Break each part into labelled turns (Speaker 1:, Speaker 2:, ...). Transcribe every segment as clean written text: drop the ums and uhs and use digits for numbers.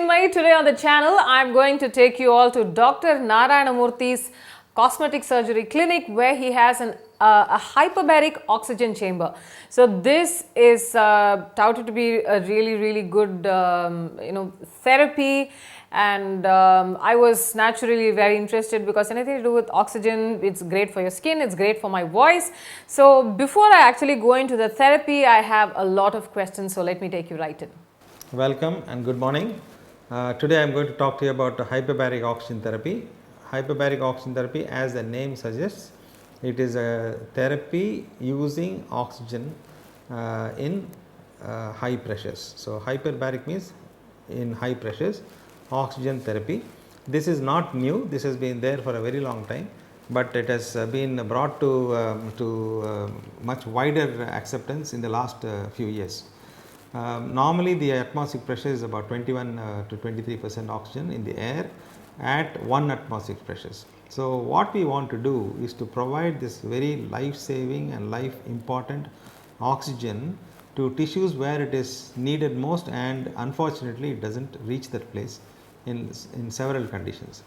Speaker 1: Chinmayi. Today on the channel, I am going to take you all to Dr. Narayanamurthy's cosmetic surgery clinic, where he has a hyperbaric oxygen chamber. So this is touted to be a really good therapy, and I was naturally very interested because anything to do with oxygen, it's great for your skin, it's great for my voice. So before I actually go into the therapy, I have a lot of questions, so let me take you right in.
Speaker 2: Welcome and good morning. Today I am going to talk to you about hyperbaric oxygen therapy. Hyperbaric oxygen therapy, as the name suggests, it is a therapy using oxygen in high pressures. So hyperbaric means in high pressures, oxygen therapy. This is not new, this has been there for a very long time, but it has been brought to much wider acceptance in the last few years. Normally the atmospheric pressure is about 21 to 23% oxygen in the air at 1 atmospheric pressures. So what we want to do is to provide this very life saving and life important oxygen to tissues where it is needed most, and unfortunately it does not reach that place in several conditions.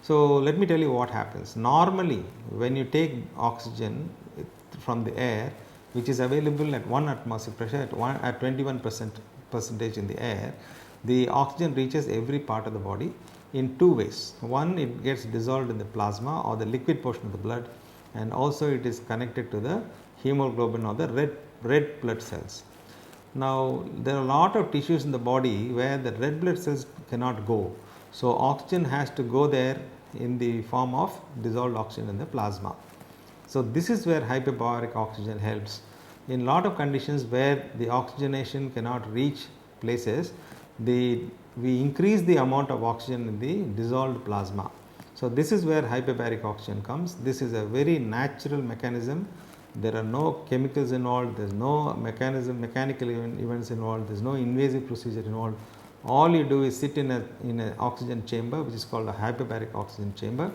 Speaker 2: So let me tell you what happens. Normally when you take oxygen from the air, which is available at 1 atmospheric pressure at 21% in the air, the oxygen reaches every part of the body in two ways. One, it gets dissolved in the plasma or the liquid portion of the blood, and also it is connected to the hemoglobin or the red blood cells. Now there are a lot of tissues in the body where the red blood cells cannot go, so oxygen has to go there in the form of dissolved oxygen in the plasma. So this is where hyperbaric oxygen helps. In a lot of conditions where the oxygenation cannot reach places, we increase the amount of oxygen in the dissolved plasma. So this is where hyperbaric oxygen comes. This is a very natural mechanism. There are no chemicals involved, there is no mechanical events involved, there is no invasive procedure involved. All you do is sit in an oxygen chamber, which is called a hyperbaric oxygen chamber.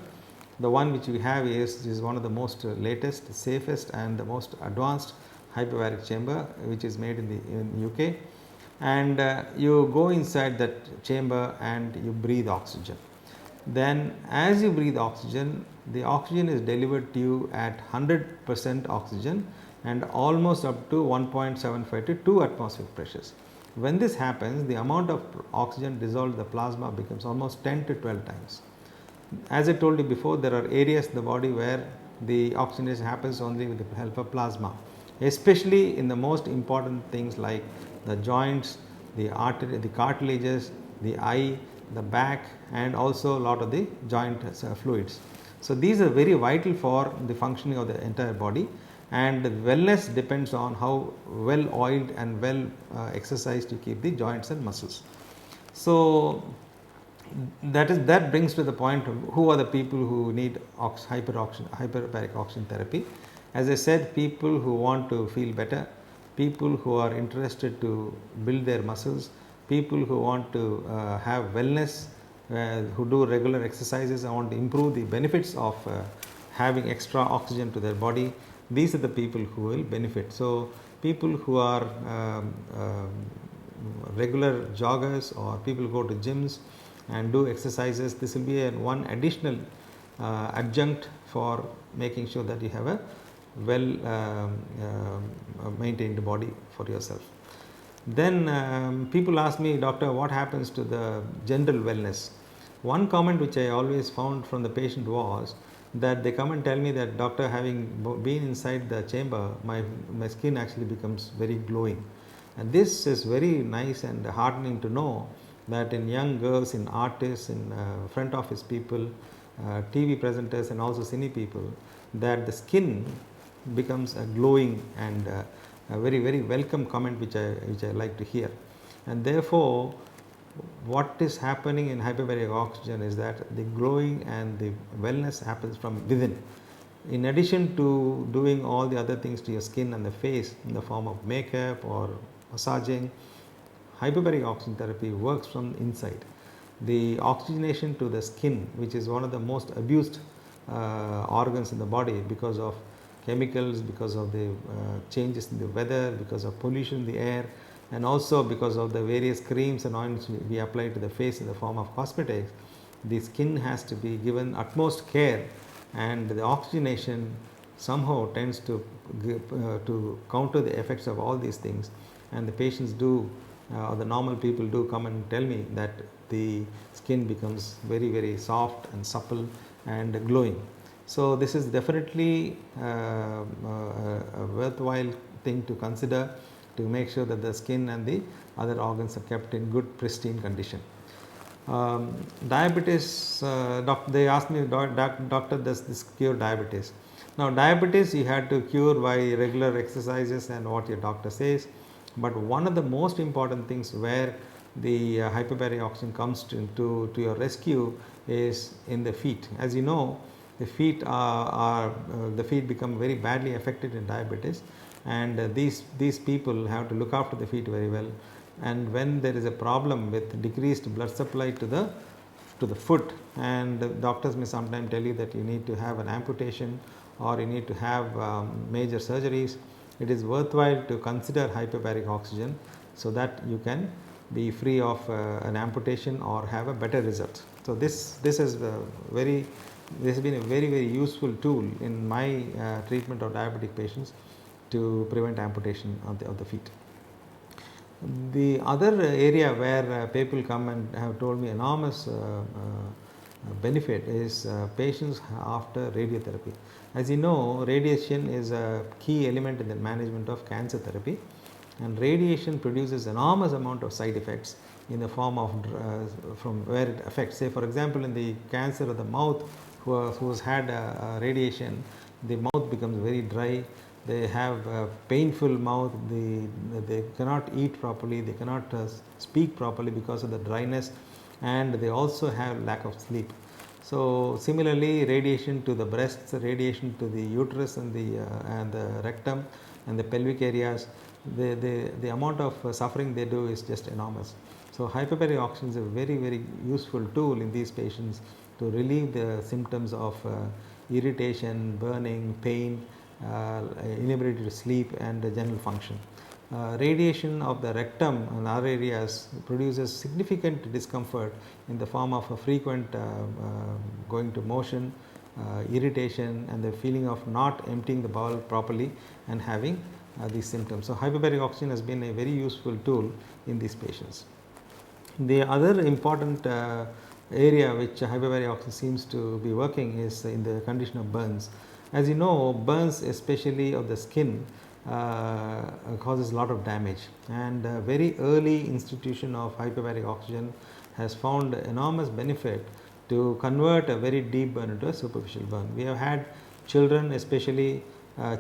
Speaker 2: The one which we have is one of the most latest, safest and the most advanced hyperbaric chamber, which is made in UK, and you go inside that chamber and you breathe oxygen. Then as you breathe oxygen, the oxygen is delivered to you at 100% oxygen and almost up to 1.75 to 2 atmospheric pressures. When this happens, the amount of oxygen dissolved in the plasma becomes almost 10 to 12 times. As I told you before, there are areas in the body where the oxygenation happens only with the help of plasma, especially in the most important things like the joints, the artery, the cartilages, the eye, the back, and also a lot of the joint fluids. So these are very vital for the functioning of the entire body, and the wellness depends on how well oiled and well exercised you keep the joints and muscles. So that brings to the point of who are the people who need hyperbaric oxygen therapy. As I said, people who want to feel better, people who are interested to build their muscles, people who want to have wellness, who do regular exercises and want to improve the benefits of having extra oxygen to their body. These are the people who will benefit. So people who are regular joggers or people who go to gyms and do exercises, this will be one additional adjunct for making sure that you have a well maintained body for yourself. Then people ask me, doctor, what happens to the general wellness? One comment which I always found from the patient was that they come and tell me that, doctor, having been inside the chamber, my skin actually becomes very glowing. And this is very nice and heartening to know that in young girls, in artists, in front office people, TV presenters and also cine people, that the skin becomes a glowing and a very welcome comment which I like to hear. And therefore what is happening in hyperbaric oxygen is that the glowing and the wellness happens from within. In addition to doing all the other things to your skin and the face in the form of makeup or massaging, hyperbaric oxygen therapy works from inside. The oxygenation to the skin, which is one of the most abused organs in the body because of chemicals, because of the changes in the weather, because of pollution in the air, and also because of the various creams and ointments we apply to the face in the form of cosmetics, the skin has to be given utmost care, and the oxygenation somehow tends to counter the effects of all these things. And the patients do, or the normal people do come and tell me that the skin becomes very, very soft and supple and glowing. So this is definitely a worthwhile thing to consider, to make sure that the skin and the other organs are kept in good pristine condition. Diabetes, they asked me, doctor, does this cure diabetes? Now diabetes you had to cure by regular exercises and what your doctor says, but one of the most important things where the hyperbaric oxygen comes to your rescue is in the feet. As you know, the feet the feet become very badly affected in diabetes, and these people have to look after the feet very well. And when there is a problem with decreased blood supply to the foot, and doctors may sometimes tell you that you need to have an amputation or you need to have major surgeries, it is worthwhile to consider hyperbaric oxygen so that you can be free of an amputation or have a better result. So this has been a very, very useful tool in my treatment of diabetic patients to prevent amputation of the feet. The other area where people come and have told me enormous benefit is patients after radiotherapy. As you know, radiation is a key element in the management of cancer therapy, and radiation produces enormous amount of side effects in the form of from where it affects. Say for example, in the cancer of the mouth, who has had radiation, the mouth becomes very dry. They have a painful mouth, they cannot eat properly, they cannot speak properly because of the dryness, and they also have lack of sleep. So similarly, radiation to the breasts, radiation to the uterus and the rectum and the pelvic areas, the amount of suffering they do is just enormous. So hyperbaric oxygen is a very, very useful tool in these patients to relieve the symptoms of irritation, burning, pain, inability to sleep, and general function. Radiation of the rectum and other areas produces significant discomfort in the form of a frequent going to motion, irritation, and the feeling of not emptying the bowel properly and having these symptoms. So hyperbaric oxygen has been a very useful tool in these patients. The other important area which hyperbaric oxygen seems to be working is in the condition of burns. As you know, burns, especially of the skin, causes a lot of damage, and very early institution of hyperbaric oxygen has found enormous benefit to convert a very deep burn into a superficial burn. We have had children, especially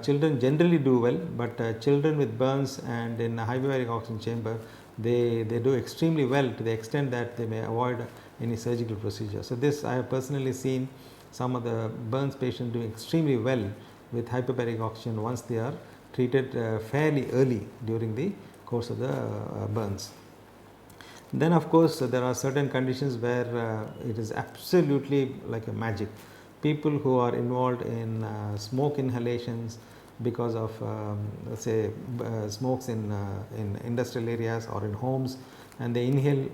Speaker 2: children generally do well, but children with burns and in a hyperbaric oxygen chamber, they do extremely well to the extent that they may avoid any surgical procedure. So this I have personally seen some of the burns patients doing extremely well with hyperbaric oxygen once they are treated fairly early during the course of the burns. Then of course there are certain conditions where it is absolutely like a magic. People who are involved in smoke inhalations because of let's say smokes in industrial areas or in homes, and they inhale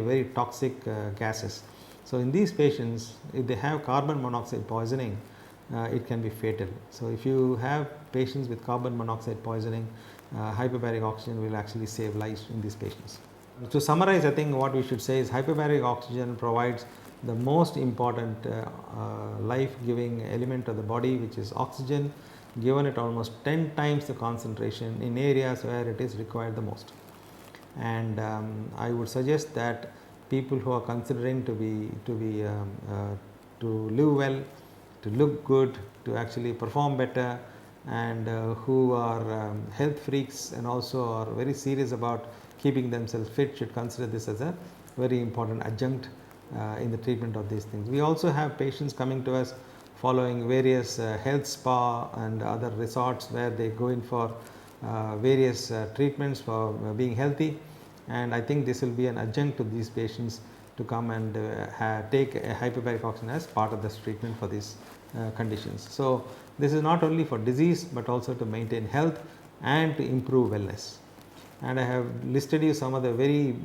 Speaker 2: very toxic gases. So in these patients, if they have carbon monoxide poisoning, it can be fatal. So if you have patients with carbon monoxide poisoning, hyperbaric oxygen will actually save lives in these patients. To summarize, I think what we should say is hyperbaric oxygen provides the most important life-giving element of the body, which is oxygen, given at almost 10 times the concentration in areas where it is required the most. And I would suggest that people who are considering to live well, to look good, to actually perform better, and who are health freaks and also are very serious about keeping themselves fit should consider this as a very important adjunct in the treatment of these things. We also have patients coming to us following various health spa and other resorts where they go in for various treatments for being healthy, and I think this will be an adjunct to these patients to come and take a hyperbaric oxygen as part of this treatment for these conditions. So this is not only for disease but also to maintain health and to improve wellness. and I have listed you some of the very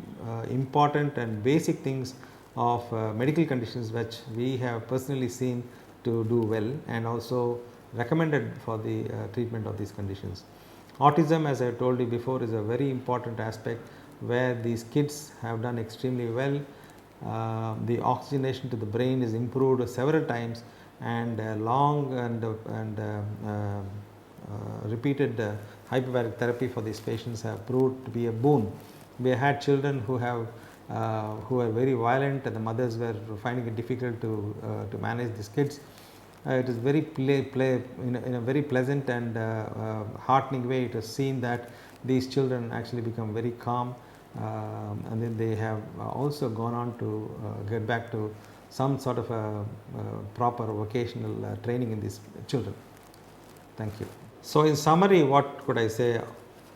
Speaker 2: important and basic things of medical conditions which we have personally seen to do well and also recommended for the treatment of these conditions. Autism, as I told you before, is a very important aspect where these kids have done extremely well. The oxygenation to the brain is improved several times, and long and repeated hyperbaric therapy for these patients have proved to be a boon. We had children who were very violent, and the mothers were finding it difficult to manage these kids. It is very in a very pleasant and heartening way. It is seen that these children actually become very calm, and then they have also gone on to get back to some sort of a proper vocational training in these children. Thank you. So, in summary, what could I say?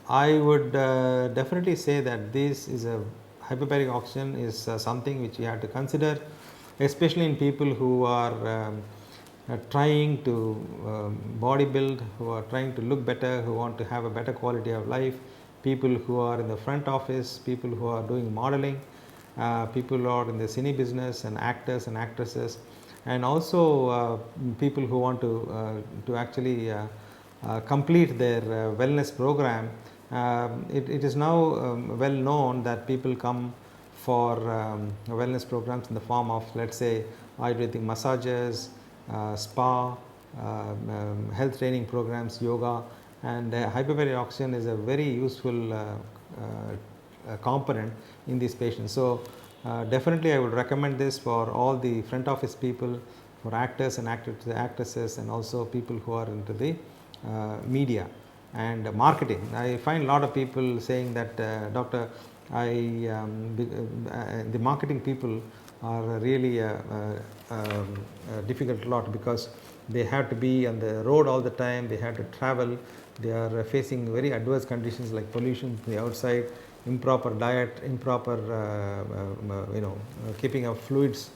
Speaker 2: I would definitely say that this is a hyperbaric oxygen is something which you have to consider, especially in people who are trying to body build, who are trying to look better, who want to have a better quality of life, people who are in the front office, people who are doing modeling, people who are in the cine business, and actors and actresses, and also people who want to actually complete their wellness program. It is now well known that people come for wellness programs in the form of, let's say, Ayurvedic massages, spa, health training programs, yoga, and hyperbaric oxygen is a very useful component in these patients. So, definitely I would recommend this for all the front office people, for actors and actresses, and also people who are into the media and marketing. I find a lot of people saying that, doctor, the marketing people are really difficult a lot, because they have to be on the road all the time, they have to travel, they are facing very adverse conditions like pollution from the outside, improper diet, improper keeping of fluids,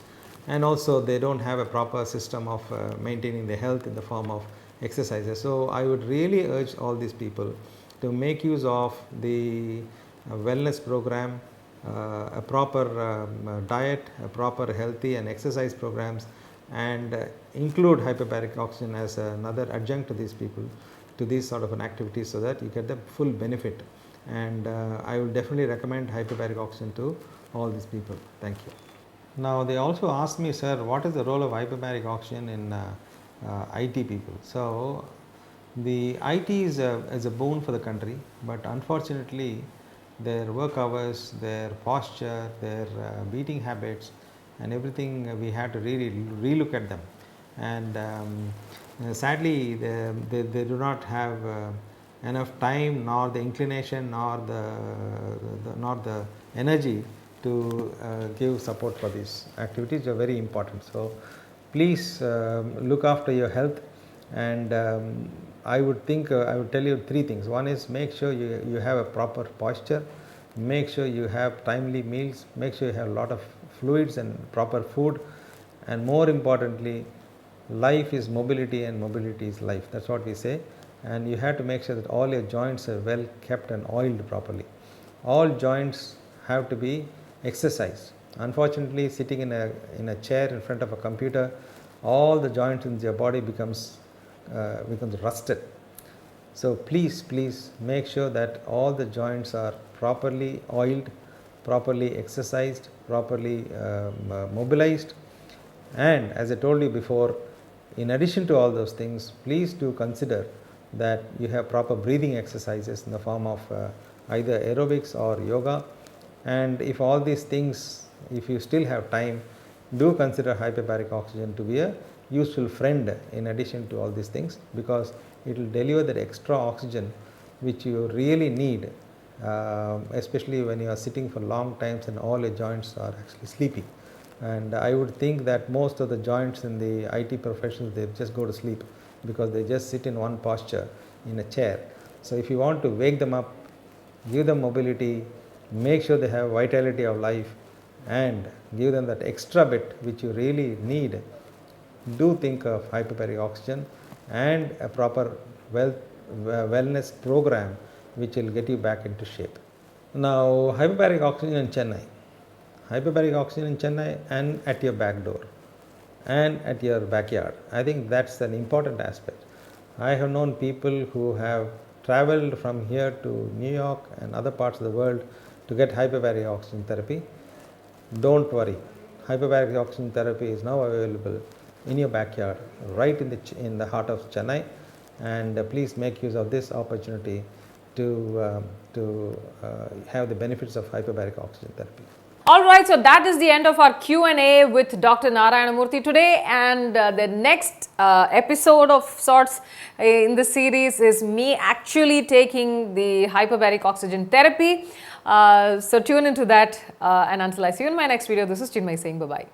Speaker 2: and also they don't have a proper system of maintaining their health in the form of exercises. So, I would really urge all these people to make use of the wellness program, a proper diet, a proper healthy and exercise programs, and include hyperbaric oxygen as another adjunct to these people, to these sort of an activity, so that you get the full benefit. And I will definitely recommend hyperbaric oxygen to all these people. Thank you. Now, they also asked me, sir, what is the role of hyperbaric oxygen in IT people? So, the IT is a boon for the country, but unfortunately their work hours, their posture, their beating habits and everything, we have to really relook at them. And sadly they do not have enough time, nor the inclination, nor the energy to give support for these activities. They are very important. So, please look after your health, and I would tell you three things. One is, make sure you have a proper posture, make sure you have timely meals, make sure you have a lot of fluids and proper food, and more importantly, life is mobility and mobility is life. That's what we say. And you have to make sure that all your joints are well kept and oiled properly. All joints have to be exercised. Unfortunately, sitting in a chair in front of a computer, all the joints in your body becomes rusted. So, please make sure that all the joints are properly oiled, properly exercised, properly mobilized. And as I told you before, in addition to all those things, please do consider that you have proper breathing exercises in the form of either aerobics or yoga. And if all these things, if you still have time, do consider hyperbaric oxygen to be a useful friend in addition to all these things, because it will deliver that extra oxygen which you really need, especially when you are sitting for long times and all your joints are actually sleeping. And I would think that most of the joints in the IT professions, they just go to sleep because they just sit in one posture in a chair. So, if you want to wake them up, give them mobility, make sure they have vitality of life, and give them that extra bit which you really need, do think of hyperbaric oxygen and a proper wellness program which will get you back into shape. Now, hyperbaric oxygen in Chennai. Hyperbaric oxygen in Chennai and at your back door and at your backyard. I think that's an important aspect. I have known people who have traveled from here to New York and other parts of the world to get hyperbaric oxygen therapy. Don't worry, hyperbaric oxygen therapy is now available in your backyard, right in the heart of Chennai, and please make use of this opportunity to have the benefits of hyperbaric oxygen therapy.
Speaker 1: Alright, so that is the end of our Q&A with Dr. Narayanamurthy today, and the next episode of sorts in the series is me actually taking the hyperbaric oxygen therapy. So tune into that, and until I see you in my next video, this is Chinmayi saying bye-bye.